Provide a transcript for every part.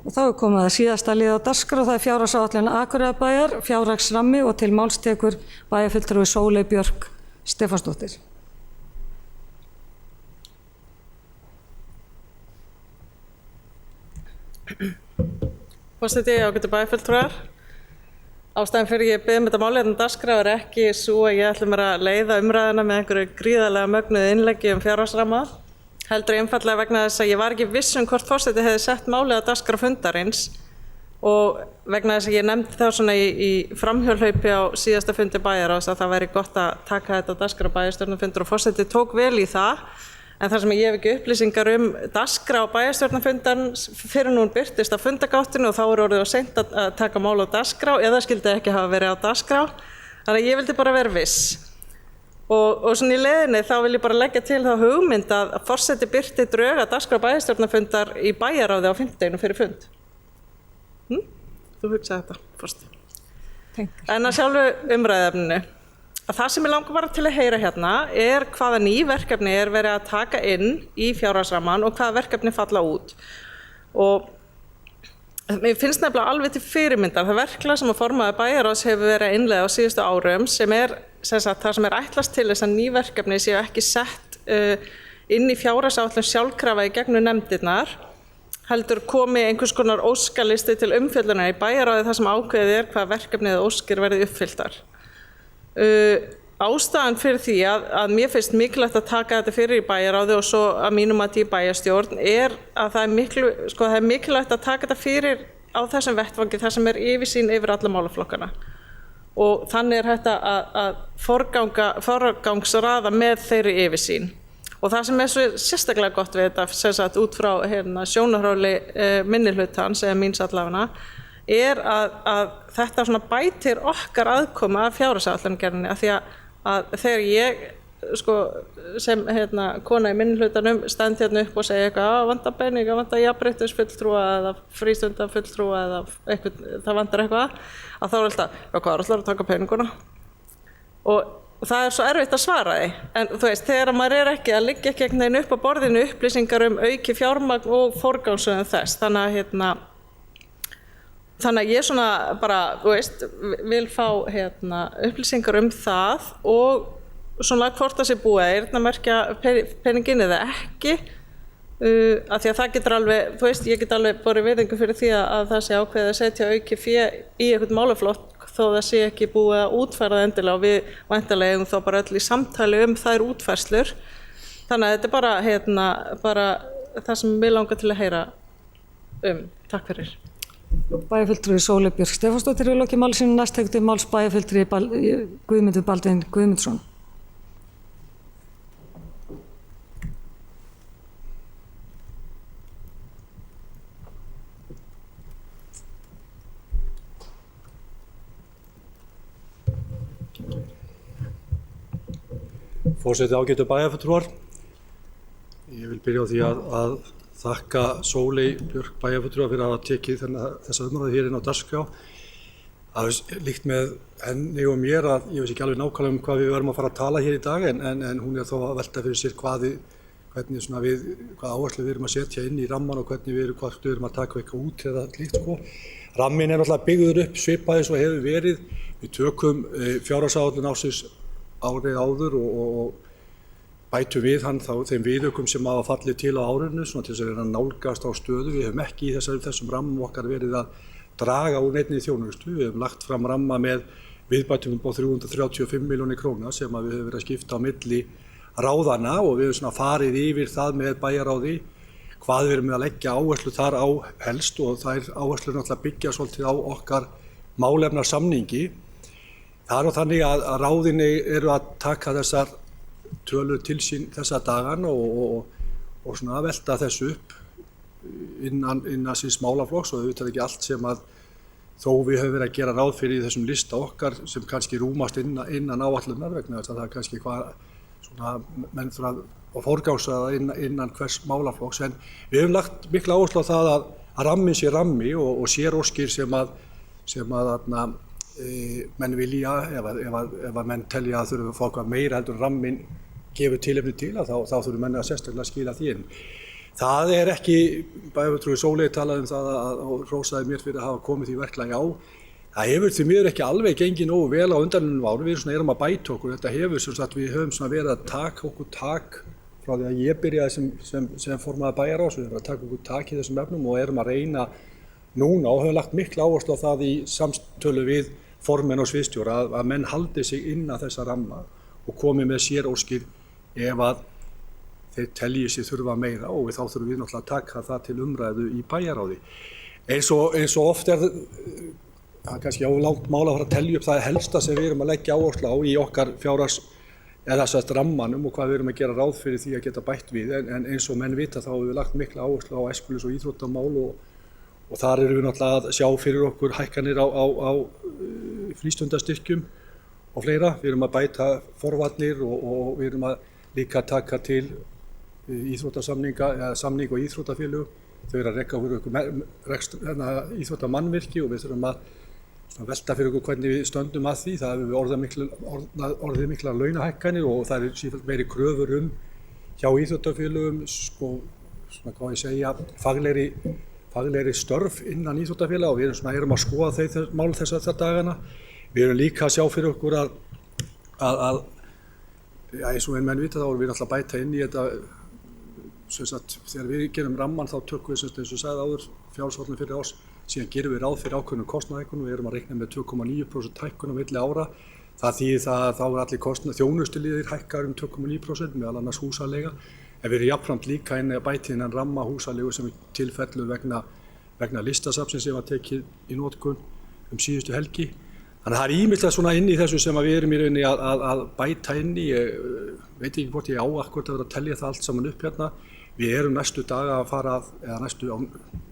Og þá komið að síðasta lið á dagskrá, það fjárhagsáætlun Akureyrarbæjar, fjárhagsrammi og til máls tekur bæjarfulltrúi Sóley Björk Stefánsdóttir. Forseti, ágætu bæjarfulltrúar. Ástæðan fyrir ég beðið þetta máli hérna dagskrá er ekki svo að ég ætla mér að leiða umræðuna með einhverju gríðarlega mögnuðu innleggi fjáragsramma. Heldur einfaldlega vegna þess að ég var ekki viss hvort forseti hefði sett málið á dagskrá fundarins og vegna þess að ég nefndi þá svona í framhjólhlaupi á síðasta fundi bæjarráðs að það væri gott að taka þetta á dagskrá bæjarstjórnarfundur og forseti tók vel í það. En þar sem ég hef ekki upplýsingar dagskrá bæjarstjórnarfundarins fyrir hún birtist á fundagáttinu og þá orðið of seint að taka mál á dagskrá eða skildi ekki hafa verið á dagskrá. Þannig að ég vildi bara vera viss. Og svona í leiðinni þá vil ég bara leggja til þá hugmynd að forseti birti drög að dagskrá bæjarstjórnarfundar í bæjarráði á 5. fyrir fund. Þú hugsaði þetta, forseti. En að sjálfu umræðefninu. Það sem ég langar bara til að heyra hérna er hvaða ný verkefni er verið að taka inn í fjárhagsrammann og hvaða verkefni falla út. Og mér finnst nefnilega alveg til fyrirmyndar það verklag sem að formaður bæjarráðs hefur verið að innleiða á síðustu árum sem er það sem er ætlast til þess að ný verkefni séu ekki sett inn í fjárhagsáætlun sjálfkrafa í gegnum nefndirnar heldur komi einhvers konar óskalisti til umfjöllunar í bæjarráði þar sem ákveðið er hvaða verkefni eða óskir verði uppfylltar. Ástæðan fyrir því að mér finnst mikilvægt að taka þetta fyrir í bæjarráði og svo að mínum að í bæjarstjórn er að það er mikilvægt að taka þetta fyrir á þessum vettvangi þar sem er yfirsýn yfir alla málaflokkana og þannig er hægt að forgangsraða með þeirri yfirsýn og það sem er svo sérstaklega gott við þetta sem sagt út frá sjónarhóli minnihlutans eða míns allavega er að þetta svona bætir okkar aðkomu að fjárhagsáætlunargerðinni af því að þegar ég sem kona í minnihlutanum stend hérna upp og segja eitthvað vantar pening, vantar jafnréttisfulltrúa eða frístundafulltrúa eða eitthvað, það vantar eitthvað að þá er alltaf, hvað er alltaf að taka peninguna og það er svo erfitt að svara því en þú veist, þegar maður er ekki að liggja ekki einhvern veginn upp á borðinu upplýsingar auki fjármagn og forgangsröðun þess Þannig að ég svona bara, þú veist, vil fá upplýsingar það og svona hvort það sé búið að eyrnamerkja peninginn eða ekki af því að það getur alveg, þú veist, ég get alveg borið virðingu fyrir því að það sé ákveðið að setja auki fé í einhvern málaflokk þó það sé ekki búið að útfæra endilega og við væntanlega eigum þá bara öll í samtali þær útfærslur. Þannig að þetta er bara það sem mig langar til að heyra Takk fyrir. Bæjarfulltrúi Sóley Björk Stefánsdóttir í loki máli sínu næst tekur til máls bæjarfulltrúi Guðmundur Baldvin Guðmundsson. Forseti ágætu bæjarfulltrúar. Ég vil byrja á því að þakka Sóley Björk bæjarfulltrúa fyrir að hafa tekið þessa umræðu hér inn á dagskrá. Það er líkt með henni og mér að ég veist ekki alveg nákvæmlega hvað við verðum að fara að tala hér í dag en hún er þó að velta fyrir sér hvað áherslu við erum að setja inn í ramman og hvort við erum að taka eitthvað út eða slíkt Rammin er náttúrulega byggður upp svipað eins og hefur verið. Við tökum fjárhagsáætlun ársins árið áður og bætum við hann þá þeim viðaukum sem hafa fallið til á árinu svona til þess að reyna að nálgast á stöðu. Við höfum ekki í þessum rammum okkar verið að draga úr neinni þjónustu. Við höfum lagt fram ramma með viðbætum upp á 335 milljónir króna sem við höfum verið að skipta á milli ráðana og við höfum svona farið yfir það með bæjarráði hvað við erum að leggja áherslu þar á helst og þær áherslur náttúrulega byggja svolítið á okkar málefnasamningi. Það er þannig að ráðinni eru að taka þessar tölur til sín þessa dagan og svona velta þessu upp innan síns málaflokks og auðvitað ekki allt sem að þó við höfum verið að gera ráð fyrir í þessum lista okkar sem kannski rúmast innan áætlunar vegna þess að það er kannski hvað svona menn þurfa að forgangsraða innan hvers málaflokks en við höfum lagt mikla áherslu á það að rammin sé rammi og séróskir sem að menn vilja ef að menn telja að þurfa að fá eitthvað meira heldur en rammin gefur tilefni til þá þurfum menn að sérstaklega skila því inn. Það ekki, bæjarfulltrúi Sóley talaði það og hrósaði mér fyrir að hafa komið því verklag á. Það hefur því miður ekki alveg gengið nógu vel á undanliðnum árum, við erum að bæta okkur, þetta hefur sem sagt, við höfum verið að taka okkur tak frá því að ég byrjaði sem formaður bæjarráðs, við erum að taka okkur tak í þessum efnum og erum að reyna núna og höfum lagt mikla áherslu á það í samstölu við formenn og sviðsstjóra að menn haldi sig innan þessa ramma og komi með séróskir ef að þeir telji sig þurfa meira og þá þurfum við náttúrulega að taka það til umræðu í bæjarráði. Eins og oft það er kannski langt mál að fara að telja upp það helsta sem við erum að leggja áherslu á í okkar fjárhags eða þessast rammanum og hvað við erum að gera ráð fyrir því að geta bætt við en eins og menn vita þá hefur við lagt mikla áherslu á æskulýðs- og íþróttamál og þar erum við náttúrulega að sjá fyrir okkur hækkanir á frístundastyrkjum og fleira. Við erum að bæta forvarnir og við erum að líka taka til íþróttasamninga eða samning og íþróttafélög. Þau eru að reka okkur íþróttamannvirki og við þurfum að velta fyrir okkur hvernig við stöndum að því. Það hefur orðið miklar launahækkanir og það eru sífellt meiri kröfur hjá íþróttafélögum, svona hvað ég segja, faglegri störf innan íþróttafélaga og við erum að skoða þau mál þessa dagana. Við erum líka að sjá fyrir okkur að eins og menn vita þá erum við alltaf að bæta inn í þetta, þegar við gerum ramman þá tökum við eins og sagði áður fjárhagsáætlun fyrir árs. Síðan gerum við ráð fyrir ákveðnum kostnaðarhækkunum, við erum að reikna með 2,9% hækkun á milli ára. Það þýðir það að þá allir þjónustuliðir hækkar 2,9%, meðal annars húsaleiga. En við erum jafnframt líka inni að bæta innan ramma húsalegu sem tilfellur vegna listasafnsins sem var tekið í notkun síðustu helgi. Þannig að það er ýmislegt svona inn í þessu sem við erum í rauninni að bæta inn í. Ég veit ekki hvort ég á akkúrat að vera að telja það allt saman upp hérna. Við erum næstu daga að fara eða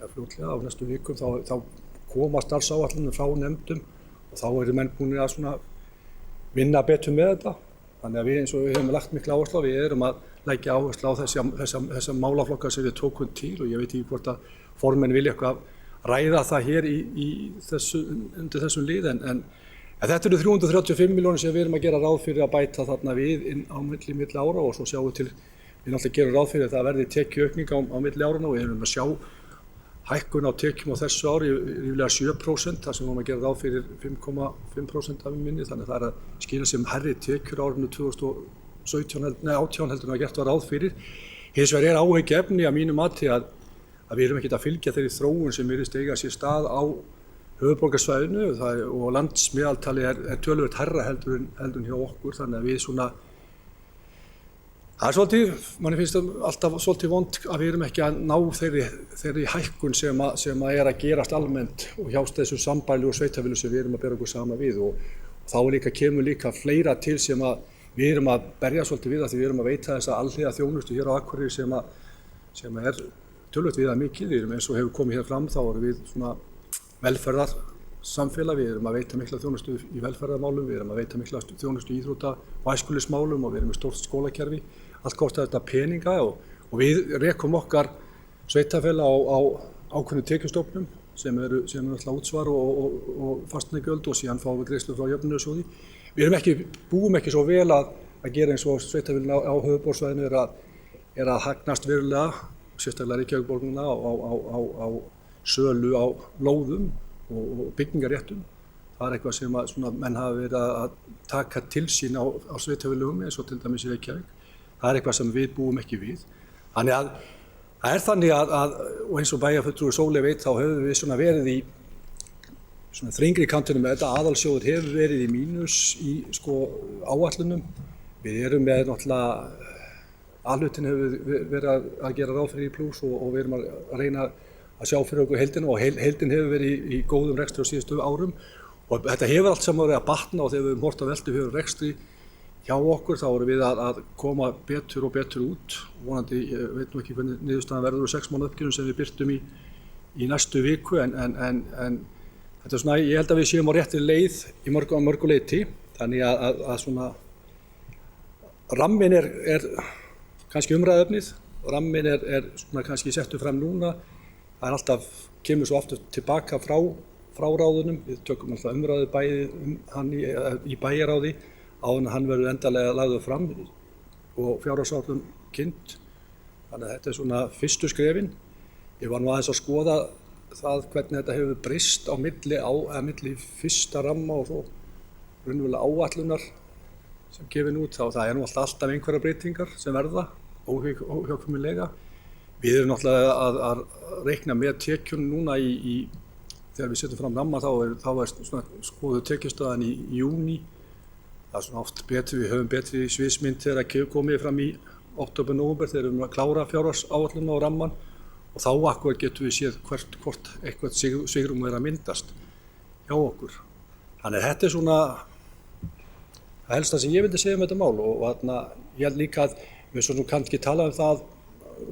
fljótlega á næstu vikum þá koma starfsáætlunum frá nefndum og þá eru menn búinir að svona vinna betur með þetta. Þannig að við eins og við höfum lagt mikla áherslu á, við erum að leggja áherslu á þessa málaflokka sem við tókum til og ég veit ekki hvort að formenn vilja eitthvað ræða það hér undir þessum lið en þetta eru 335 milljónir sem við erum að gera ráð fyrir að bæta þarna við inn á milli ára og svo sjáum við náttúrulega gerum ráð fyrir að það verði tekjuaukning á milli árana og við erum að sjá hækkun á tekjum á þessu ári ríflega 7%, þar sem við erum að gera ráð fyrir 5,5% af minni, þannig að það er að skila sem herri tekjur árinu 2018 heldur en að gert var ráð fyrir. Hins vegar er áhyggjuefni að mínu mati að við erum ekkert að fylgja þeirri þróun sem virðist eiga sér stað á höfuðborgarsvæðinu og landsmeðaltali er töluvert hærra heldur en hjá okkur, þannig að við svona það er svolítið, manni finnst alltaf svolítið vont að við erum ekki að ná þeirri hækkun sem er að gerast almennt og hjá þessu sambæli og sveitarfélögum sem við erum að bera okkur sama við og þá kemur líka fleira til sem að við erum að berja svolítið við að því við erum að veita þessa alhliða þjónustu hér á Akureyri sem er töluvert við að mikið. Við erum eins og hefur komið hér fram þá erum við svona velferðarsamfélag, við erum að veita mikla þjónustu í velferðarmálum, við erum að veita mikla þjónustu í íþrótta- og æskulýðsmálum og við erum með stórt skólakerfi. Allt kostar þetta peninga og við rekum okkar sveitarfélag á ákveðnum tekjustofnum sem eru náttúrulega útsvar og fasteignagjöld og síðan fáum við greiðslur frá jöfnunarsjóði. Við búum ekki svo vel að gera eins og sveitarfélagin á höfuðborgarsvæðinu er að hagnast verulega, sérstaklega Reykjavíkurborgina á sölu á lóðum og byggingaréttum. Það er eitthvað sem svona menn hafa verið að taka til sín á sveitarfélögum eins og til dæmis í Reykjavík. Það er eitthvað sem við búum ekki við. Þannig að það er þannig að og eins og bæjarfulltrúi Sóley veit þá höfum við svona verið í svona þrengri kantinum með þetta. Aðalsjóður hefur verið í mínus í áætlunum. Við erum með náttúrulega alhlutin hefur verið að gera ráð fyrir í plús og við erum að reyna að sjá fyrir okkur heildina og heildin hefur verið í góðum rekstri á síðustu árum og þetta hefur allt saman verið að batna og þegar við höfum hort að velta fyrir rekstri hjá okkur þá erum við að koma betur og betur út. Vonandi, ég veit nú ekki hvernig niðurstaðan verður úr 6 mánaða uppgjörum sem við birtum í næstu viku en þetta er svona, ég held að við séum á réttri leið í mörgu leyti. Þannig að svona ramminn er kannski umræðuefnið, ramminn er svona kannski settur fram núna. Það er alltaf, kemur svo aftur tilbaka frá ráðunum. Við tökum alltaf umræðu bæði hann í bæjarráði áður en hann verður endanlega lagður fram og fjárhagsáætlun kynnt Þannig að þetta svona fyrstu skrefin. Ég var nú aðeins að skoða það hvernig þetta hefur breyst á milli fyrsta ramma og svo raunverulega áætlunar sem gefin út. Það er nú alltaf einhverja breytingar sem verða óhjákvæmilega. Við erum náttúrulega að reikna með tekjunum núna þegar við setjum fram ramma þá er svona skoðuð tekjustaðan í júní. Það er svona oft betur, við höfum betri sviðsmynd þegar að komið fram í október, nóvember þegar við erum að klára fjárhagsáætlunina og ramman og þá akkurat getum við séð hvort eitthvað svigrúm er að myndast hjá okkur. Þannig þetta er svona það helsta sem ég vildi segja um þetta mál og ég held líka að við svo kannski tala um það,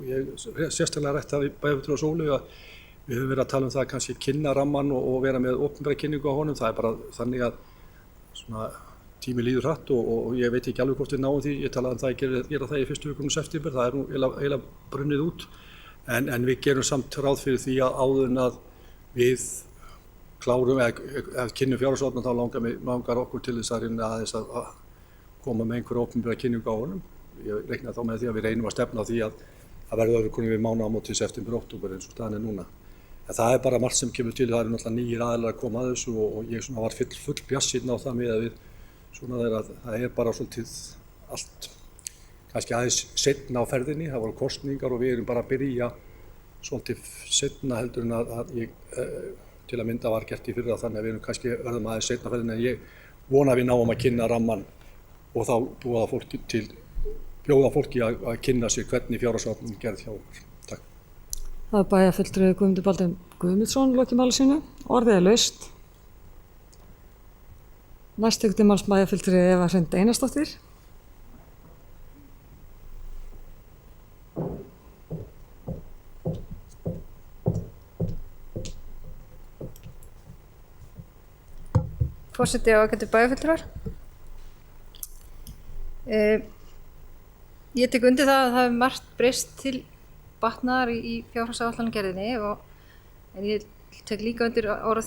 ég sérstaklega rætt það í bæjarfulltrúa Sóleyju að við höfum verið að tala um það að kannski kynna ramman og vera með opinbera kynningu á honum. Það er bara þannig að svona tími líður hratt og ég veit ekki alveg hvort við náum því. Ég talaði um það að gera það í fyrstu vikunum september, það er nú eiginlega brunnið út. En við gerum samt ráð fyrir því að áður en að við klárum eða kynnum fjárhagsáætlun þá langar okkur til þess að reyna aðeins að koma með einhverja opinbera kynningu á honum. Ég reikna þá með því að við reynum að stefna því að verða öðru konum við mánaðamót í september, október eins og staðan er núna. En það er bara margt sem kemur til, það eru náttúrulega nýjir aðilar að koma að þessu og ég svona var full bjartsýnn á það með að við svona það er bara svolítið allt kannski aðeins seinna á ferðinni, það voru kosningar og við erum bara að byrja svolítið seinna heldur en að ég til að mynda var gert í fyrra þannig að við erum kannski verðum aðeins seinna á ferðinni en ég vona að við náum að kynna ramman og þá bjóða fólki að kynna sér hvernig fjárhagsáætlunin gerð hjá okkur. Takk. Það er bæjarfulltrúi Guðmundur Baldvin Guðmundsson lokið máli sínu. Orðið er laust. Næst tekur til máls bæjarfulltrúi Eva Hrund Einarsdóttir. Forseti og ágætu bæjarfulltrúar. Ég tek undir það að það hefur margt breyst til batnaðar í fjárhagsáætlanagerðinni en ég tek líka undir orð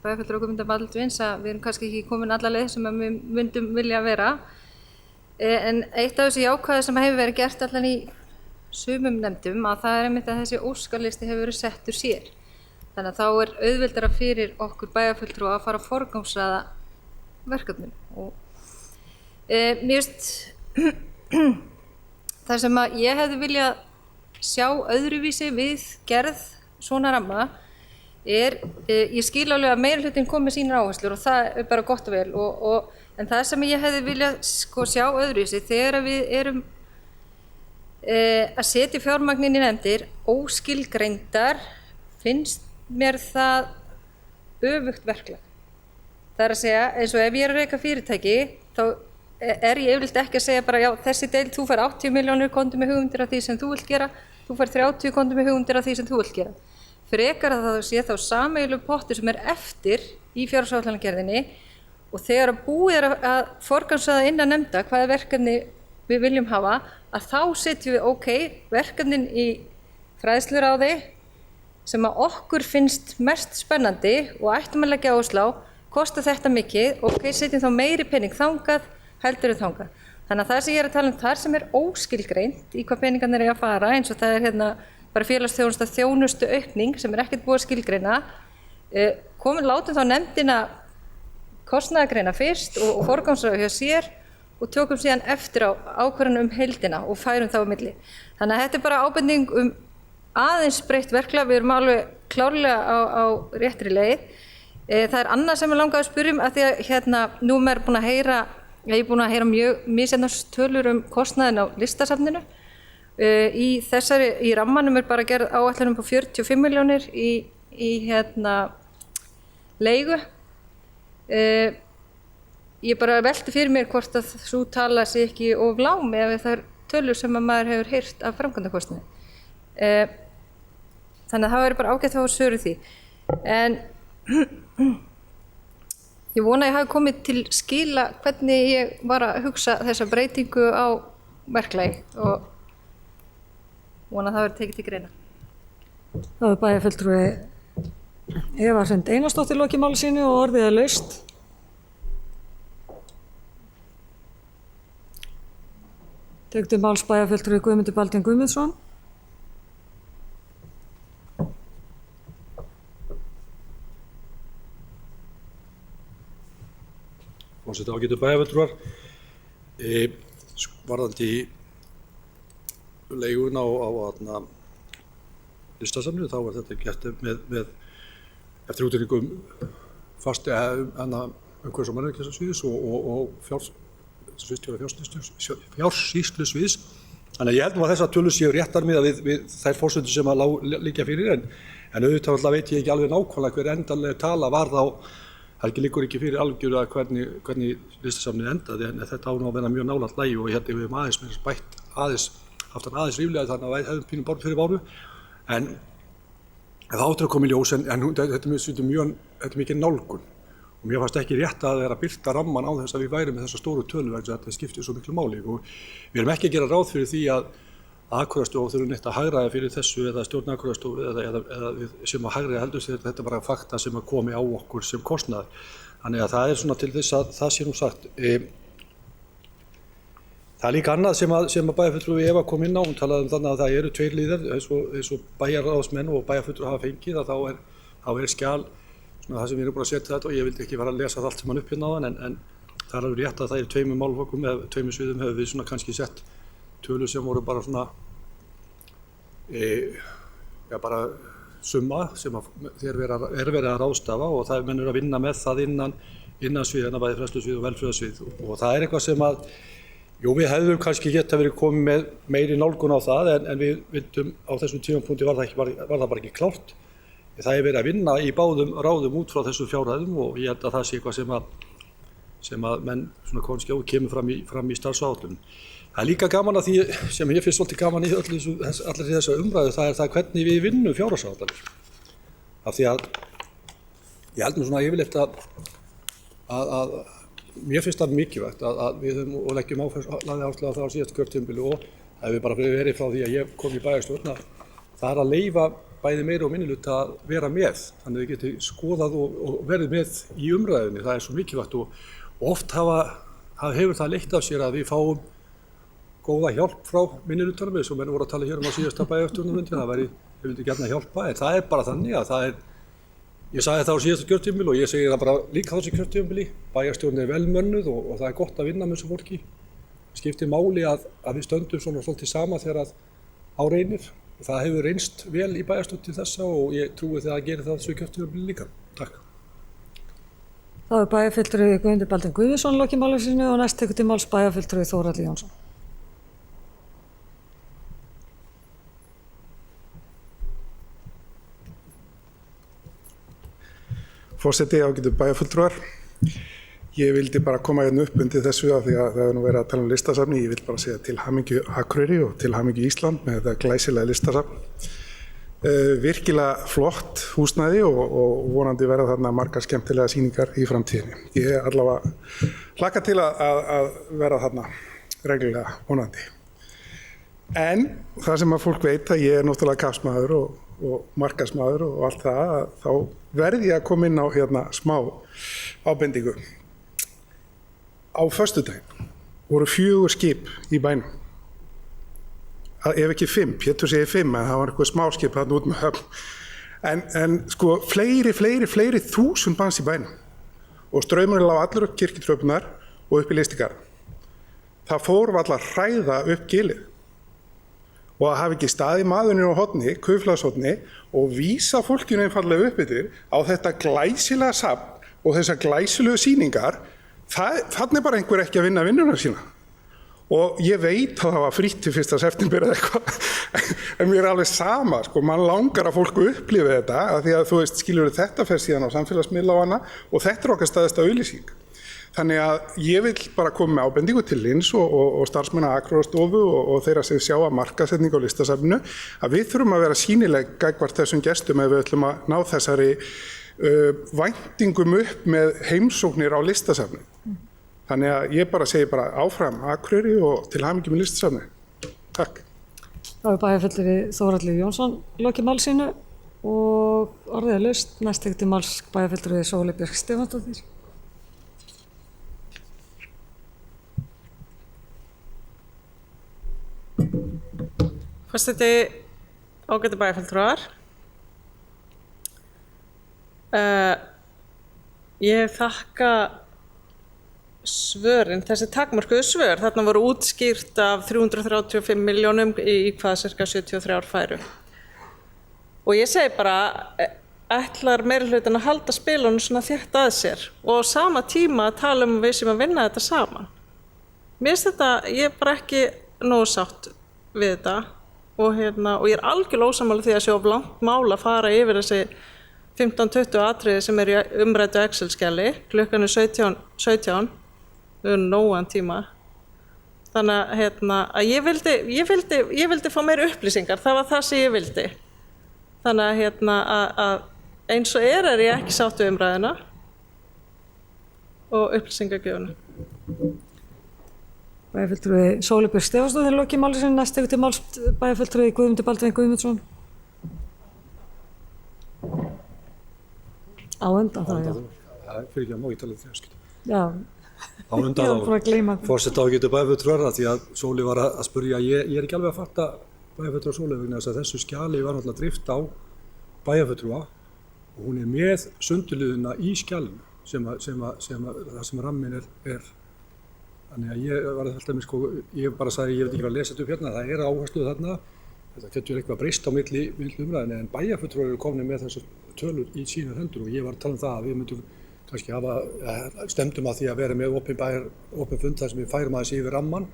bæjarfulltrúa Guðmundar Baldvins að við erum kannski ekki komin alla leið sem við myndum vilja vera. En eitt af þessu jákvæði sem hefur verið gert allan í sumum nefndum að það er einmitt að þessi óskarlisti hefur verið settur sér. Þannig að þá er auðveldara fyrir okkur bæjarfulltrúa að fara að forgangsraða verkefnum. Mér finnst það sem að ég hefði viljað sjá öðruvísi við gerð svona ramma ég skil alveg að meirihlutinn kom með sínar áherslur og það er bara gott og vel en það sem ég hefði viljað sjá öðruvísi þegar við erum að setja fjármagnin í nefndir óskilgreindar finnst mér það öfugt verklag. Það er að segja eins og ef ég er að reka fyrirtæki þá er ég yfirleitt ekki að segja bara já þessi deild þú fær 80 milljónir komdu með hugmyndir af því sem þú vilt gera, þú fær 30 komdu með hugmyndir af því sem þú vilt gera. Frekar að það sé þá sameiginlegur pottur sem er eftir í fjárhagsáætlanagerðinni og þegar búið er að forgangsraða innan nefnda hvaða verkefni við viljum hafa að þá setjum við verkefnin í fræðsluráði sem að okkur finnst mest spennandi og ættum að leggja áherslu á, kostar þetta mikið, setjum þá meiri pening þangað heldur en þangað. Þannig að það sem ég er að tala um þar sem er óskilgreint í hvað peningarnir er að fara eins og það er bara félagsþjónusta þjónustu aukning sem er ekkert búið að skilgreina. Látum þá nefndina kostnaðargreina fyrst og forgangsraða hjá sér og tökum síðan eftir á ákvörðun heildina og færum þá á milli. Þannig að þetta er bara ábending aðeins breytt verklag, við erum alveg klárlega á réttri leið. Það er annað sem ég langaði að spyrja að því að nú er ég er búin að heyra mjög misjafnar tölur kostnaðinn á listasafninu. Í rammanum er bara gerð áætlun upp á 45 milljónir í leigu. Ég bara velti fyrir mér hvort að sú tala sé ekki of lág með þær tölur sem að maður hefur heyrt af framkvæmdakostnaði. Þannig að það væri bara ágætt að fá svör því. En ég vona að ég hafi komið til skila hvernig ég var að hugsa þessa breytingu á verklagi og vona að það verði tekið til greina. Það er bæjarfulltrúi Eva Hrund Einarsdóttir lokið máli sínu og orðið er laust. Tekur til máls bæjarfulltrúi Guðmundur Baldvin Guðmundsson. Forseti, ágætu bæjarfulltrúar. Varðandi leigun á listasafninu, þá þetta gert með eftir útreikningum umhverfis- og mannvirkjasviðs og fjársýslusviðs. Þannig að ég held að þessar tölur séu réttar miðað við þær forsendur sem að liggja fyrir, en auðvitað veit ég ekki alveg nákvæmlega hver endanlega tala var þá. Það liggur ekki fyrir algjörlega hvernig listasafnið endaði, en þetta á nú að vera mjög nálægt lagi og ég held að við höfum haft hann aðeins ríflega þannig að við hefðum pínum borð fyrir báru. En það áttur að koma í ljós, en þetta er mikið nálgun. Og mér fannst ekki rétt að vera að birta ramman á þess að við værum með þessa stóru tölu vegna þess að þetta skiptir svo miklu máli. Og við erum ekki að gera ráð fyrir því að Akureyrastofa þurfi neitt að hagræða fyrir þessu eða stjórn Akureyrastofu eða við sem að hagræða heldur sér, þetta er bara fakta sem að komi á okkur sem kostnaður. Þannig að það er svona til þess að það sé nú sagt. Það er líka annað sem að bæjarfulltrúi Eva kom inn á, hún talaði þannig að það eru tveir liðar eins og bæjarráðsmenn og bæjarfulltrúar hafa fengið, að þá er skjal svona það sem við erum búin að setja þetta, og ég vildi ekki fara að lesa það allt sem hann upp hérna á þann, en það er alveg rétt að það eru tveimur málaflokkum eða tveimur sviðum hefur við svona kannski sett tölur sem voru bara svona bara summa sem er verið að ráðstafa, og það menn eru að vinna með það innan sviðina, bæði fræðslusvið og velferðarsvið, og það er eitthvað sem að við hefðum kannski geta verið komið með meiri nálgun á það, en við vildum á þessum tímapunkti var það bara ekki klárt. Það er verið að vinna í báðum ráðum út frá þessum fjárhæðum, og ég held að það sé eitthvað sem að menn svona kannski kemur fram í starfsáætlun. Það er líka gaman að því sem ég finnst svolítið gaman í allir þessa umræðu, það er það hvernig við vinnum fjárhagsáætlanir. Af því að ég held nú svona yfirleitt að mér finnst það mikilvægt að við höfum og leggjum áherslu á það á síðasta kjörtímabili, og það hefur bara verið frá því að ég kom í bæjarstjórn, það er að leyfa bæði meiri og minnihluta að vera með, þannig að þið geti skoðað og verið með í umræðinni. Það er svo mikilvægt, og oft hefur það leitt af sér að við fáum góða hjálp frá minnihlutanum, eins og menn voru að tala hér á síðasta bæjarstjórnarfundi, við vildum gjarna hjálpa, en það er bara þannig að ég sagði það á síðasta kjörtímabili og ég segi það bara líka á þessu kjörtímabili, bæjarstjórnin er vel mönnuð og það er gott að vinna með þessu fólki. Það skiptir máli að við stöndum svona svolítið sama þegar að á reynir. Það hefur reynst vel í bæjarstjórn til þessa, og ég trúi það að gera það þessu kjörtímabili líka. Takk. Þá er bæjarfulltrúi Guðmundur Baldvin Guðmundsson lokið máli sínu og næst tekur til máls bæjarfulltrúi Þórhallur Jónsson. Forseti, ágætu bæjarfulltrúar. Ég vildi bara koma hérna upp undir þessu af því að það hefur nú verið að tala um listasafni. Ég vil bara segja til hamingju Akureyri og til hamingju Ísland með þetta glæsilega listasafn. Virkilega flott húsnæði og vonandi verða þarna margar skemmtilega sýningar í framtíðinni. Ég allavega hlakka til að verða þarna reglulega vonandi. En það sem að fólk veit að ég er náttúrulega kappsmaður og markaðsmaður og allt það, þá verði ég að koma inn á hérna smá ábendingu. Á föstudaginn voru 4 skip í bænum. Ef ekki 5, Pétur segir 5, en það var eitthvað smá skip þarna út með höfn. En sko fleiri þúsund manns í bænum. Og straumurinn lá allur upp kirkjutröppunar og upp í Lystigarð. Það fór varla að hræða upp gilið. Og að hafa ekki staðið maðurinn á horni, Kaupfélagshorni, og vísa fólkinu einfaldlega upp yfir á þetta glæsilega safn og þessar glæsilegu sýningar, þannig bara einhver ekki að vinna vinnuna sína. Og ég veit að það var frítt til 1. september eða eitthvað, en mér er alveg sama, sko, mann langar að fólku upplifi þetta, af því að þú veist, skilur þetta fer síðan á samfélagsmiðla á hana, og þetta er okkar staðista auglýsing. Þannig að ég vil bara koma með ábendingu til Lins og starfsmanna Akureyrastofu og þeirra sem sjá að markaðssetningu á listasafninu, að við þurfum að vera sýnileg gagnvart þessum gestum ef við ætlum að ná þessari væntingum upp með heimsóknir á listasafninu. Þannig að ég bara segi bara áfram Akureyri og til hamingju með listasafninu. Takk. Þá er bæjarfulltrúi Þórhallur Jónsson lokið máli sínu og orðið er laust. Næst tekur til máls bæjarfulltrúi Sóley Björk Stefánsdóttir. Forseti, ágætu bæjarfulltrúar. Ég þakka svörin, þessi takmörkuðu svör. Þarna voru útskýrt af 335 milljónum í hvað cirka 73 færu. Og ég segi bara, ætlar meirihlutin að halda spilunum svona þétt að sér og á sama tíma að tala við sem að vinna þetta saman. Mér finnst þetta, ég er bara ekki nógu sátt við þetta og ég er algjörlega ósammála því að sé of langt mál að fara yfir þessi 15-20 atriði sem eru í umræddu Excel-skjali, klukkan er 17, við erum nógan tíma. Þannig að ég vildi fá meiri upplýsingar, það var það sem ég vildi. Þannig að eins og er ég ekki sátt við umræðuna og upplýsingagjöfuna. Bæjarfulltrúi Sóley Björk Stefánsdóttir lokið máli sinni, næst tekur til máls bæjarfulltrúi Guðmundur Baldvin Guðmundsson. Á undan það, já. Það fyrir ekki að má ekki tala um fjarskipti. Já, Á undan ég var bara að gleyma. Forseta ágætu bæjarfulltrúar því að Sóley var að spyrja, ég er ekki alveg að fatta bæjarfulltrúa Sóley vegna þess að þessu skjali var náttúrulega dreift á bæjarfulltrúa og hún er með sundurliðuna í skjalinu sem ramminn er. Þannig að ég var alltaf ég bara sagði ég veit ekki hvað að lesa þetta upp hérna, það er áherslu þarna. Þetta getur eitthvað breyst á milli umræðinni en bæjarfulltrúar eru komnir með þessar tölur í sínar hendur og ég var að tala um það að við myndum kannski stemdum að því að vera með opin fund þar sem við færum aðeins yfir ramman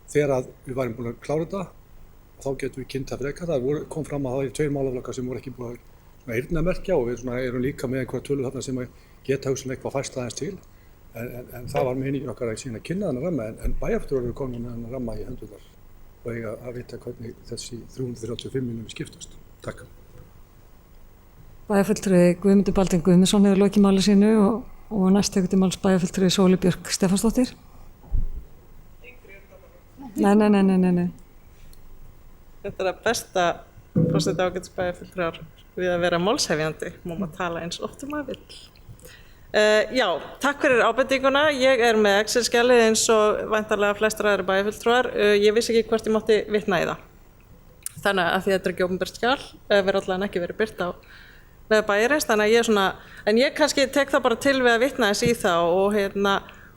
þegar við værum búin að klára þetta og þá getum við kynnt að freka það. Kom fram að það eru 2 málaflokkar sem voru ekki búin að eyrnamerkja og við erum líka með einhverja tölur þarna sem geta hugsanlega eitthvað fært aðeins til en það var meiningin okkar að sína að kynna þennan ramma en bæjarfulltrúar eru komin með þennan ramma í hendurnar og eiga að vita hvernig þessi 335 milljónir skiptast. Takk. Bæjarfulltrúi Guðmundur Baldvin Guðmundsson hefur lokið máli sínu og næst tekur til máls bæjarfulltrúi Sóley Björk Stefánsdóttir. Nei. Þetta er að besta forseta ágætis bæjarfulltrúar við að vera málshefjandi, má maður tala eins oft maður vill. Já, takk fyrir ábendinguna. Ég er með Excel-skjalið eins og væntanlega flestar aðrir bæjarfulltrúar. Ég vissi ekki hvort ég mátti vitna í það. Þannig að því þetta er ekki opinbert skjal, verður allavega ekki verið birt á með bæjarins, þannig að ég en ég kannski tek það bara til við að vitna þess í það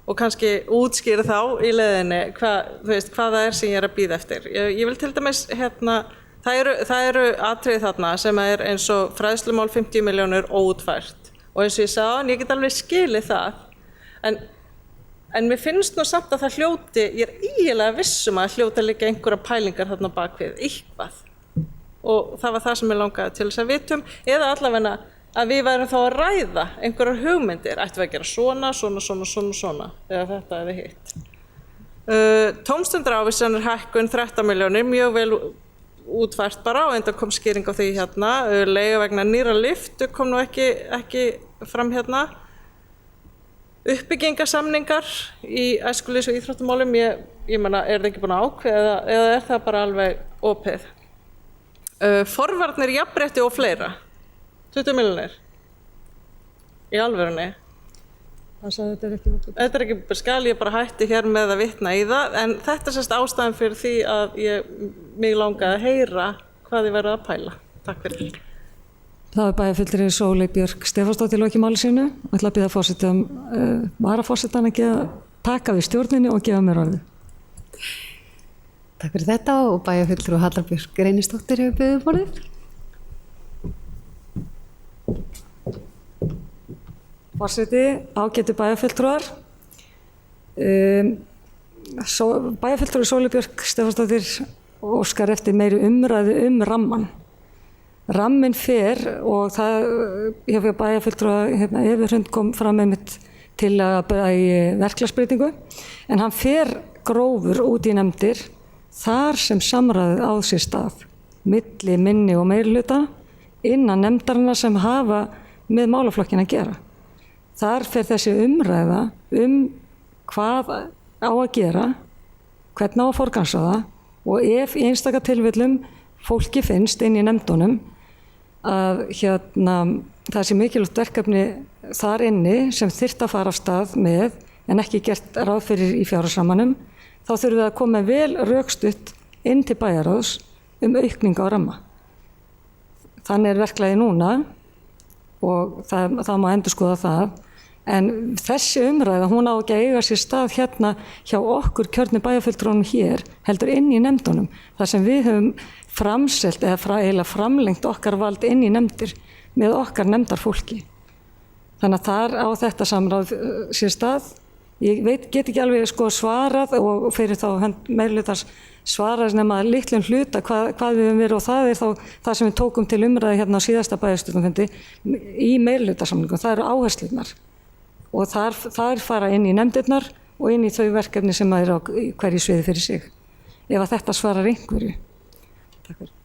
og kannski útskýra þá í leiðinni hvað það er sem ég er að bíða eftir. Ég vil til dæmis það eru atriði þarna sem er eins og fræðslumál 50 milljónir óútfært. Og eins og ég sagði, ég get alveg skilið það, en mér finnst nú samt að það ég er eiginlega viss að hljóta líka einhverja pælingar þarna bakvið, eitthvað. Og það var það sem ég langaði til þess að vitum, eða allavega að við værum þá að ræða einhverjar hugmyndir, ættum við að gera svona, eða þetta eða hitt. Tómstundarávísanir hækkun 13 milljónir, mjög vel útfært bara og enda kom skýring á því hérna. Leiga vegna nýra lyftu kom nú ekki fram hérna. Uppbyggingasamningar í æskulýðs- og íþróttamálum, ég meina, er það ekki búin að ákveða eða er það bara alveg opið? Forvarnir, jafnrétti og fleira, 20 milljónir í alvörunni. Það sagði þetta er ekki opið. Þetta er ekki skal, ég bara hætti hér með að vitna í það, en þetta er sérst ástæðan fyrir því að mig langaði að heyra hvað þið verið að pæla. Takk fyrir. Það er bæjarfulltrúi Sóley Björk Stefánsdóttir lokið máli sínu. Ég ætla að biðja varaforsetann að taka við stjórninni og gefa mér orðið. Takk fyrir þetta og bæjarfulltrúi Halla Björk Reynisdóttir hefur beðið orðið. Forseti, ágætu bæjarfulltrúar. Bæjarfulltrúi Sóley Björk Stefánsdóttir óskar eftir meiri umræðu rammann. Ramminn fer og ég hef bæjarfulltrúa Evu Hrund kom fram með til að í verklagsbreytingu en hann fer grófur út í nefndir þar sem samræðið á sér stað milli minni og meirihluta innan nefndarinnar sem hafa með málaflokkin að gera. Þar fer þessi umræða hvað á að gera, hvernig á að forgangsraða og ef í einstaka tilfellum fólki finnst inn í nefndunum að það sé mikilvægt verkefni þar inni sem þyrfti að fara af stað með en ekki gert ráð fyrir í fjárhagsrammanum, þá þurfum við að koma vel rökstutt inn til bæjarráðs aukningu á ramma. Þannig er verklagið núna og það má endurskoða það, En þessi umræða, hún á ekki að eiga sér stað hérna hjá okkur kjörni bæjarfulltrúanum hér, heldur inn í nefndunum, þar sem við höfum framselt eða framlengt okkar vald inn í nefndir með okkar nefndarfólki. Þannig að þar á þetta samráð sér stað. Ég get ekki alveg svarað og fyrir þá meirihlutans svarað nema litlum hluta hvað við höfum verið og það þá það sem við tókum til umræði hérna á síðasta bæjarstjórnarfundi í meirihlutasamningum, það eru áherslurnar. Og þar fara inn í nefndirnar og inn í þau verkefni sem eru á hverju sviði fyrir sig. Ef að þetta svarar einhverju. Takk fyrir.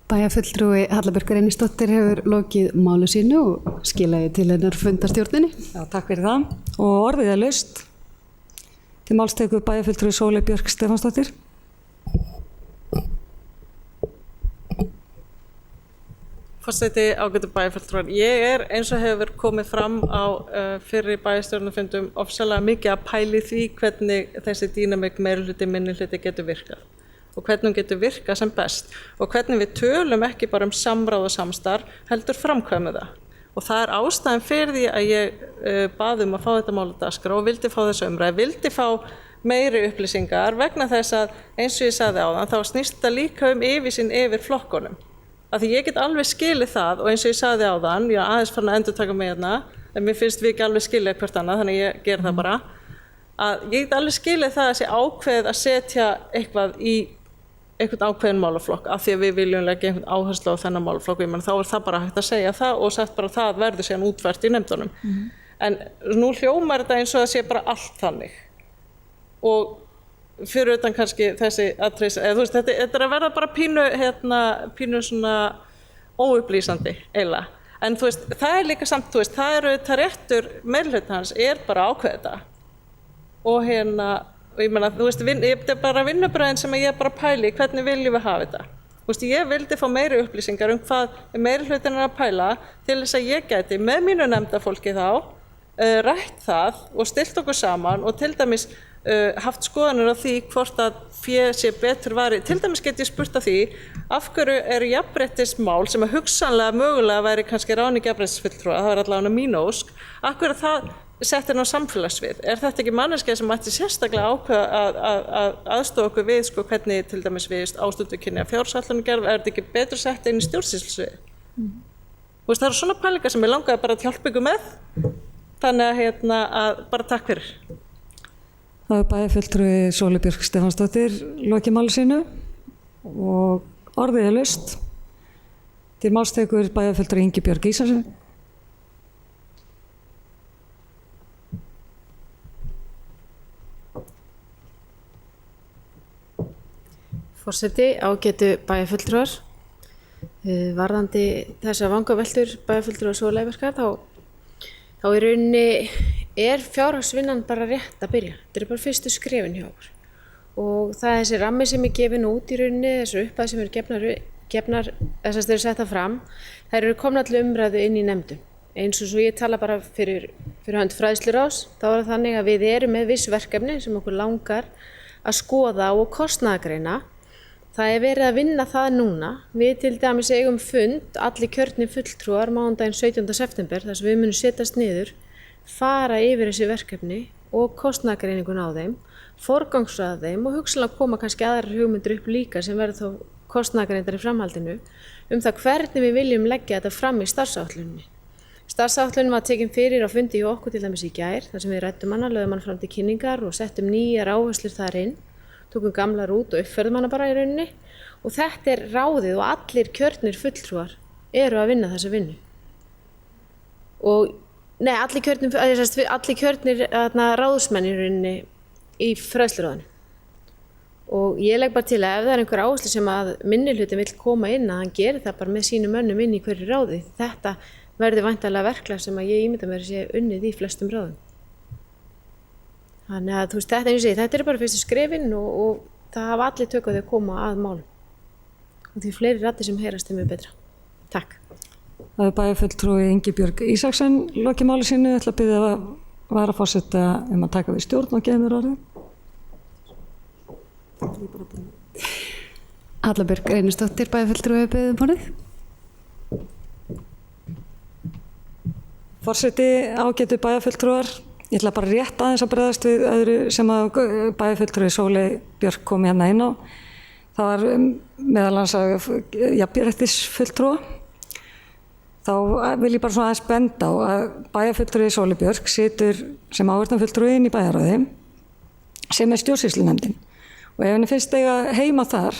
Bæjarfulltrúi Hallabjörg Reynisdóttir hefur lokið málu sínu og skilaði til hennar fundarstjórninni. Já, takk fyrir það. Og orðið laust. Til máls tekur bæjarfulltrúi Sóley Björk Stefánsdóttir. Forseti, ágætu bæjarfulltrúar. Ég eins og hefur komið fram á fyrri bæjarstjórnarfundum ofsalega mikið að pæli því hvernig þessi dýnamík meirihluti, minnihluti getur virkað og hvernig hún getur virkað sem best og hvernig við tölum ekki bara samráð og samstarf, heldur framkvæmum það. Og það ástæðan fyrir því að ég bað að fá þetta mál á dagskrá og vildi fá þessa umræðu, vildi fá meiri upplýsingar vegna þess að eins og ég sagði áðan, þá snýst þetta líka yfirsýn yfir flokkunum. Af því ég get alveg skilið það og eins og ég sagði áðan, ég aðeins farin að endurtaka mig hérna, en mér finnst við ekki alveg skilja hvert annað, þannig ég ger það bara, að ég get alveg skilið það að sé ákveð að setja eitthvað í einhvern ákveðin málaflokk af því að við viljum leggja einhvern áherslu á þennan málaflokk, þá það bara hægt að segja það og sagt bara það verður síðan útfært í nefndunum. En nú hljómar þetta eins og það sé bara allt þannig og fyrir utan kannski þessi atriði, eða þú veist, þetta að verða bara pínu svona óupplýsandi eiginlega. En þú veist, það líka samt, þú veist, það réttur meirihlutans bara að ákveða þetta. Og og ég meina, þú veist, þetta bara vinnubröðin sem ég bara pæli, hvernig viljum við hafa þetta? Þú veist, ég vildi fá meiri upplýsingar hvað meirihlutin að pæla til þess að ég gæti með mínu nefndarfólki þá rætt það og stilt okkur saman og til dæmis haft skoðanir á því hvort að fé sé betur varið. Til dæmis get ég spurt að því af hverju jafnréttismál sem að hugsanlega mögulega væri kannski ráðning jafnréttisfulltrúa, það allavega mín ósk, af hverju það sett inn á samfélagssvið. Þetta ekki manneskja sem ætti sérstaklega ákveða að aðstoða okkur við hvernig til dæmis við ástundu kynja fjársáætlun gerð, þetta ekki betur sett inn í stjórnsýslusvið? Þú veist, það eru svona pælingar sem ég langaði bara að hjálpa ykkur með, þannig að bara takk fyrir. Það bæjarfulltrúi Sóley Björk Stefánsdóttir lokið máli sínu og orðið laust. Til máls tekur bæjarfulltrúi Ingibjörg Ísaksson. Forseti, ágætu bæjarfulltrúar. Varðandi þessar vangaveltur bæjarfulltrúar Sóley Björkar, þá í rauninni fjárhagsvinnan bara rétt að byrja. Þetta bara fyrstu skrefin hjá okkur. Og það er þessi rammi sem gefin út í rauninni, þessu upphæð sem gefnar þess að þeir setja fram, þær eru komna til umræðu inn í nefndum. Eins og svo ég tala bara fyrir hönd fræðsluráðs, þá er það þannig að við erum með viss verkefni sem okkur langar að skoða og kostnaðargreina. Það er verið að vinna það núna. Við til dæmis eigum fund, allir kjörnir fulltrúar mánudaginn 17. september, þar sem við munum setjast niður, fara yfir þessi verkefni og kostnaðargreiningun á þeim, forgangsraða þeim og hugsanlega koma kannski aðrar hugmyndir upp líka sem verður þá kostnaðargreindar í framhaldinu það hvernig við viljum leggja þetta fram í starfsáætluninni. Starfsáætlunin var tekin fyrir á fundi hjá okkur til dæmis í gær, þar sem við ræddum hana, lögðum hana fram til kynningar og settum nýjar áherslur þar inn, tókum gamlar út og uppfærðum hana bara í rauninni og þetta er ráðið og allir kjörnir fulltrúar eru að vinna þessa vinnu. Allir kjörnir ráðsmenn í rauninni í fræðsluráðinu. Og ég legg bara til að ef það er einhver áherslu sem að minnihlutin vill koma inn að hann gerir það bara með sínum mönnum inn í hverju ráði. Þetta verður væntanlega verklag sem að ég ímynda mér að sé unnið í flestum ráðum. Þannig að þú veist, þetta er bara fyrstu skrefin og það hafa allir tök á því að koma að málum. Og því fleiri raddir sem heyrast þeim er betra. Takk. Það bæjarfulltrúi Ingibjörg Ísaksson lokið máli sínu, ætla að biðja varaforseta að taka við stjórn og gefa mér orðið. Hallabjörg Reynisdóttir, bæjarfulltrúi, biður orðið. Forseti, ágætu bæjarfulltrúar, ég ætla bara rétt aðeins að bregðast við öðru sem að bæjarfulltrúi Sóley Björk kom hérna inn á. Það var meðal annars að jafnréttisfulltrúa. Þá vil ég bara svona aðeins benda á að bæjarfulltrúi Sóley Björk situr sem áheyrnarfulltrúi inn í bæjarráði sem stjórnsýslunefndin. Og ef henni finnst eiga heima þar,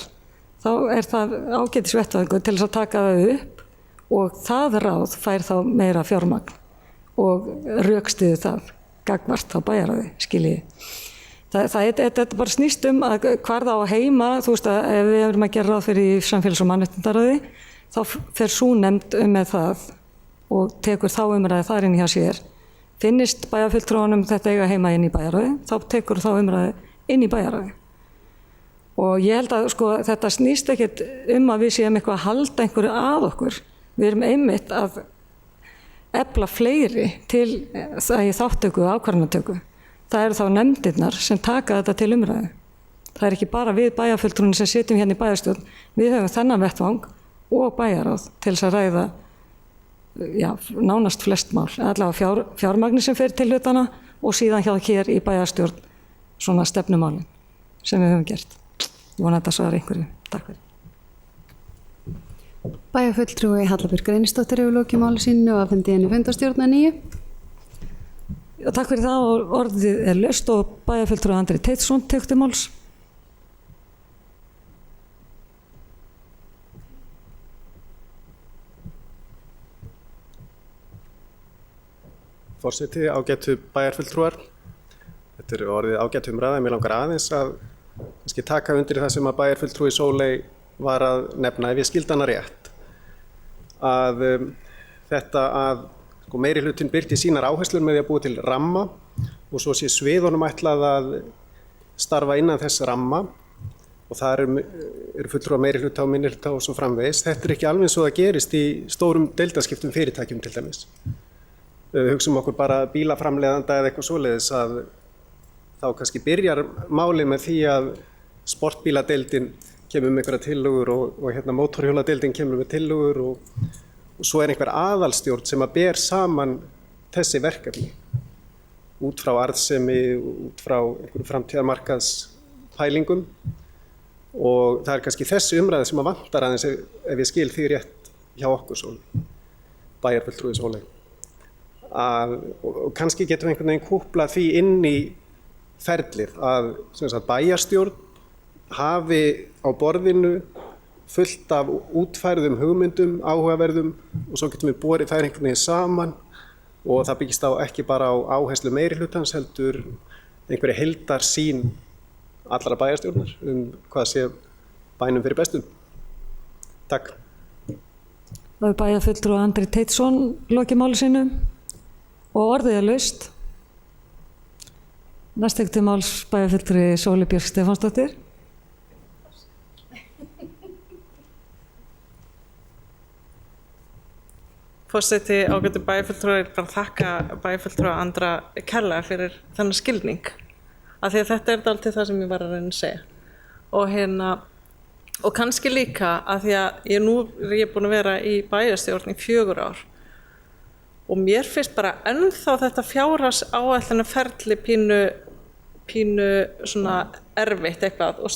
þá það ágætisvettvangur til þess að taka það upp og það ráð fær þá meira fjármagn og rökstyður það gagnvart á bæjarráði, skiljiði. Þetta bara snýst að hvar það á heima, þú veist að ef við erum að gera ráð fyrir samfélags- og mannréttindaráði, þá fer sú nefnd með það og tekur þá umræði þar inn hjá sér. Finnist bæjarfulltrúanum þetta eiga heima inn í bæjarráði, þá tekur þá umræði inn í bæjarráði. Og ég held að þetta snýst ekkert að við séum eitthvað að halda einhverju að okkur. Við erum einmitt að efla fleiri til þáttöku og ákvarðanatöku. Það eru þá nefndirnar sem taka þetta til umræðu. Það ekki bara við bæjarfulltrúin sem sitjum hérna í bæjarstjórn. Við höfum þennan vettvang og bæjarráð til þess að ræða nánast flest mál. Allavega fjármagni sem fer til hlutana og síðan hjá hér í bæjarstjórn svona stefnumálin sem við höfum gert. Ég vona að þetta svara einhverju. Takk fyrir. Bæjarfulltrúi Halla Björk Reynisdóttir hefur lokið máli sínu og afhendi henni fundarstjórn að nýju. Já, takk fyrir það og orðið laust og bæjarfulltrúi Andri Teitsson tekur til máls. Forseti, ágætu bæjarfulltrúar. Þetta orðið ágætu umræða. Mér langar aðeins að taka undir það sem að bæjarfulltrúi Sóley var að nefna, ef ég skildi hana rétt, að þetta að meiri hlutinn birti sínar áherslur með því að búa til ramma og svo sé sviðunum ætlað að starfa innan þess ramma og það eru fulltrúar meiri hluta og minni hluta og svo framvegis. Þetta ekki alveg svo það gerist í stórum deildaskiptum fyrirtækjum til dæmis. Við hugsum okkur bara bílaframleiðanda eða eitthvað svoleiðis að þá kannski byrjar málið með því að sportbíladeildin kemur með einhverja tillögur og mótorhjóladeildin kemur með tillögur og svo einhver aðalstjórn sem að ber saman þessi verkefni út frá arðsemi, út frá einhverjum framtíðarmarkaðspælingum og það kannski þessi umræði sem að vantar aðeins ef ég skil því rétt hjá okkur Sóley, bæjarfulltrúi Sóley. Og kannski getum við einhvern veginn kúplað því inn í ferlið að bæjarstjórn hafi á borðinu fullt af útfærðum hugmyndum, áhugaverðum og svo getum við borið þær einhvern veginn saman og það byggist á ekki bara á áherslu meiri hlutans heldur einhverja heildarsýn allra bæjarstjórnar hvað sé bænum fyrir bestum. Takk. Það bæjarfulltrúi Andri Teitsson lokið máli sínu og orðið laust. Næst tekur til máls bæjarfulltrúi Sóley Björk Stefánsdóttir. Forseti, ágætu bæjarfulltrúar, bara þakka bæjarfulltrúa Andra kærlega fyrir þennan skilning. Af því að þetta dálítið það sem ég var að reyna að segja. Og kannski líka af því að ég er búin að vera í bæjarstjórn í 4 ár. Og mér finnst bara ennþá þetta fjárhagsáætlunarferli pínu svona erfitt eitthvað. Og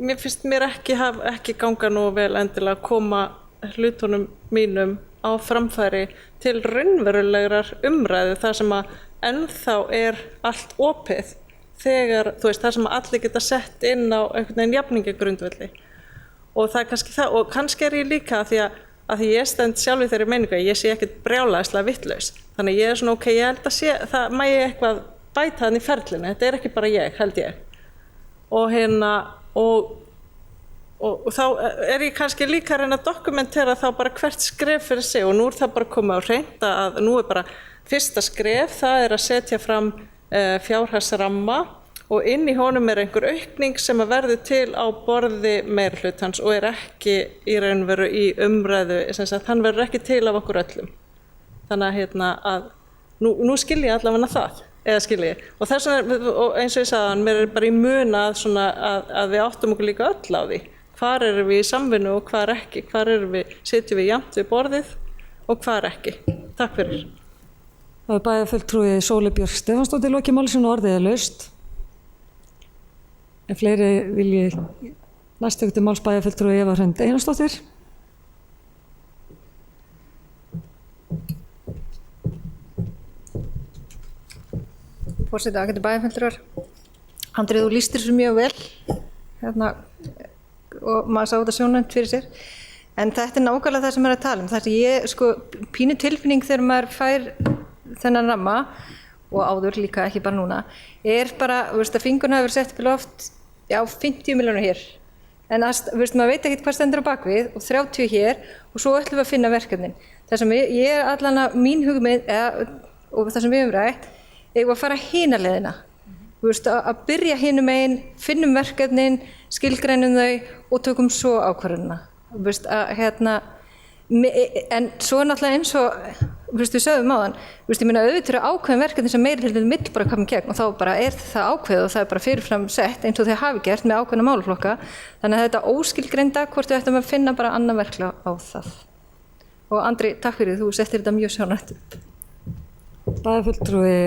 mér finnst mér ekki ganga nógu vel endilega að koma hlutunum mínum á framfæri til raunverulegrar umræðu þar sem að ennþá allt opið þegar, þar sem að allir geta sett inn á einhvern veginn jafningagrundvelli. Og það kannski það, og kannski ég líka að því ég stend sjálf í þeirri meiningu að ég sé ekkert brjálæðislega vittlaus. Þannig ég svona ég held að það mægi eitthvað bæta þannig í ferlinu, þetta ekki bara ég, held ég. Og þá ég kannski líka að reyna að dokumentera þá bara hvert skref fyrir sig og nú það bara komið á hreint að nú bara fyrsta skref, það að setja fram fjárhagsramma og inn í honum einhver aukning sem að verður til á borði meirihlutans og ekki í raunveru í umræðu, hann verður ekki til af okkur öllum. Þannig að nú skil ég allavega það, eða skil ég. Og þess vegna, og eins og ég sagði, mér bara í mun að við áttum okkur líka öll á því. Hvar erum við í samvinnu og hvar ekki? Hvar sitjum við jafnt við borðið og hvar ekki? Takk fyrir. Það er bæjarfulltrúi Sóley Björk Stefánsdóttir lokið máli sínu og orðið laust. En fleiri vilji næst tekur til máls bæjarfulltrúi Eva Hrund Einarsdóttir. Forseti, ágætu bæjarfulltrúar. Andri, þú lýstir þessu mjög vel og maður sá þetta sjónrænt fyrir sér. En þetta nákvæmlega það sem er að tala um. Það sem ég, pínu tilfinning þegar maður fær þennan ramma, og áður líka, ekki bara núna, er bara, að fingurna hefur sett upp í loft, 50 milljónir hér. En maður veit ekki hvað stendur á bakvið og 30 hér og svo ætlum við að finna verkefnin. Það sem ég er allan að mín hugmynd, og það sem við höfum rætt, eigum að fara hina leiðina. Að byrja hinum einn, finnum verkefnin, skilgreinum þau og tökum svo ákvörðunina. En svo er náttúrulega eins og við sögðum áðan, ég meina auðvitað ákveðin verkefni sem meirihlutinn vill bara koma í gegn og þá bara er það ákveðið og það er bara fyrirfram sett eins og þeir hafi gert með ákveðna málaflokka. Þannig að þetta óskilgreinda hvort við ættum að finna bara annað verklag á það. Og Andri, takk fyrir, þú settir þetta mjög sjónrænt upp. Bæjarfulltrúi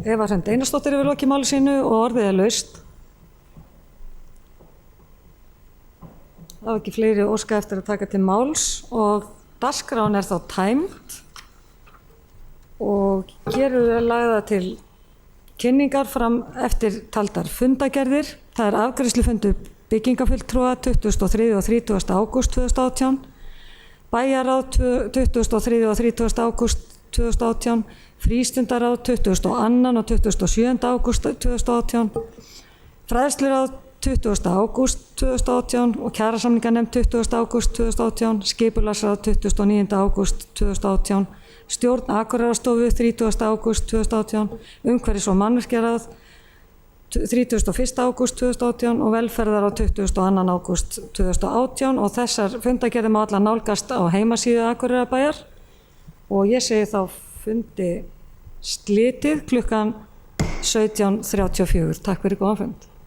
Eva Hrund Einarsdóttir hefur lokið máli sínu og orðið laust. Það var ekki fleiri óska eftir að taka til máls og dagskráin er þá tæmd og hér eru lagðar til kynningar fram eftir taldar fundagerðir. Það er afgreiðslufundur byggingafulltrúa 23. og 30. ágúst 2018, bæjarráð 23. og 30. ágúst 2018, frístundaráð 22. og 27. ágúst 2018, fræðsluráð 20. ágúst 2018 og kjarasamninganefnd 20. ágúst 2018, skipulagsráð 29. ágúst 2018, stjórn Akureyrarstofu 30. ágúst 2018, umhverfis- og mannvirkjaráð 31. ágúst 2018 og velferðaráð 22. ágúst 2018 og þessar fundagerðir má allar nálgast á heimasíðu Akureyrarbæjar og ég segi þá fundi slitið klukkan 17:34. Takk fyrir góðan fund.